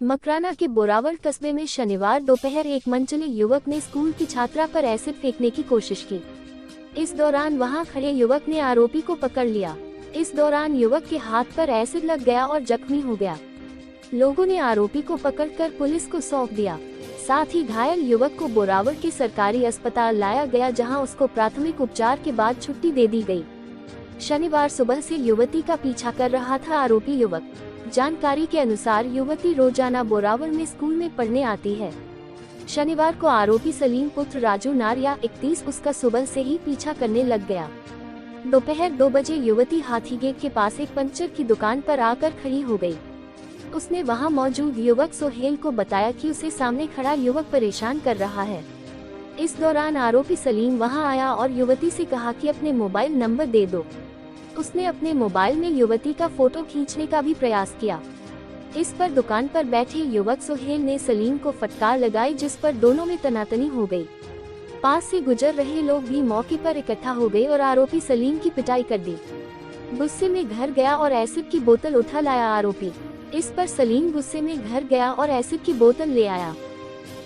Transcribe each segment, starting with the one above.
मकराना के बोरावल कस्बे में शनिवार दोपहर एक मनचले युवक ने स्कूल की छात्रा पर एसिड फेंकने की कोशिश की। इस दौरान वहां खड़े युवक ने आरोपी को पकड़ लिया। इस दौरान युवक के हाथ पर एसिड लग गया और जख्मी हो गया। लोगों ने आरोपी को पकड़कर पुलिस को सौंप दिया। साथ ही घायल युवक को बोरावल के सरकारी अस्पताल लाया गया, जहां उसको प्राथमिक उपचार के बाद छुट्टी दे दी गई। शनिवार सुबह से युवती का पीछा कर रहा था आरोपी युवक। जानकारी के अनुसार युवती रोजाना बोरावल में स्कूल में पढ़ने आती है। शनिवार को आरोपी सलीम पुत्र राजू नारिया 31 उसका सुबह से ही पीछा करने लग गया। दोपहर 2 बजे युवती हाथी गेट के पास एक पंचर की दुकान पर आकर खड़ी हो गई। उसने वहां मौजूद युवक सोहेल को बताया कि उसे सामने खड़ा युवक परेशान कर रहा है। इस दौरान आरोपी सलीम वहां आया और युवती से कहा कि अपने मोबाइल नंबर दे दो। उसने अपने मोबाइल में युवती का फोटो खींचने का भी प्रयास किया। इस पर दुकान पर बैठे युवक सोहेल ने सलीम को फटकार लगाई, जिस पर दोनों में तनातनी हो गई। पास से गुजर रहे लोग भी मौके पर इकट्ठा हो गए और आरोपी सलीम की पिटाई कर दी। गुस्से में घर गया और एसिड की बोतल उठा लाया आरोपी। इस पर सलीम गुस्से में घर गया और एसिड की बोतल ले आया।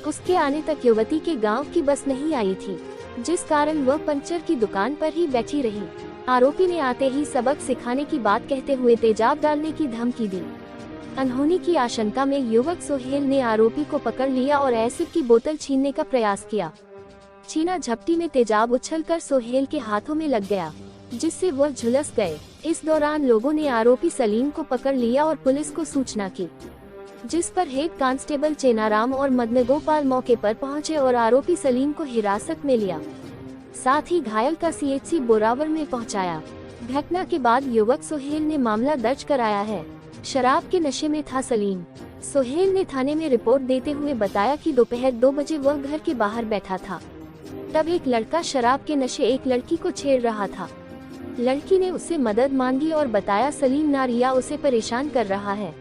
उसके आने तक युवती के गांव की बस नहीं आई थी, जिस कारण वह पंचर की दुकान पर ही बैठी रही। आरोपी ने आते ही सबक सिखाने की बात कहते हुए तेजाब डालने की धमकी दी। अनहोनी की आशंका में युवक सोहेल ने आरोपी को पकड़ लिया और एसिड की बोतल छीनने का प्रयास किया। छीना झपटी में तेजाब उछलकर सोहेल के हाथों में लग गया, जिससे वह झुलस गए। इस दौरान लोगों ने आरोपी सलीम को पकड़ लिया और पुलिस को सूचना की, जिस पर हेड कांस्टेबल चेनाराम और मदनगोपाल मौके पर पहुंचे और आरोपी सलीम को हिरासत में लिया। साथ ही घायल का सीएचसी बोरावल में पहुंचाया। घटना के बाद युवक सोहेल ने मामला दर्ज कराया है। शराब के नशे में था सलीम। सोहेल ने थाने में रिपोर्ट देते हुए बताया कि दोपहर 2 बजे वह घर के बाहर बैठा था। तब एक लड़का शराब के नशे एक लड़की को छेड़ रहा था। लड़की ने उससे मदद मांगी और बताया सलीम नारिया उसे परेशान कर रहा है।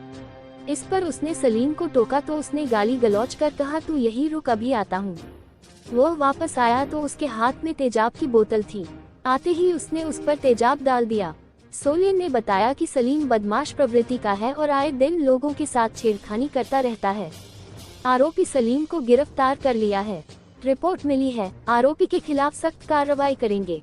इस पर उसने सलीम को टोका तो उसने गाली गलौज कर कहा, तू यही रुक, अभी आता हूँ। वह वापस आया तो उसके हाथ में तेजाब की बोतल थी। आते ही उसने उस पर तेजाब डाल दिया। सोहेल ने बताया कि सलीम बदमाश प्रवृत्ति का है और आए दिन लोगों के साथ छेड़खानी करता रहता है। आरोपी सलीम को गिरफ्तार कर लिया है। रिपोर्ट मिली है, आरोपी के खिलाफ सख्त कार्रवाई करेंगे।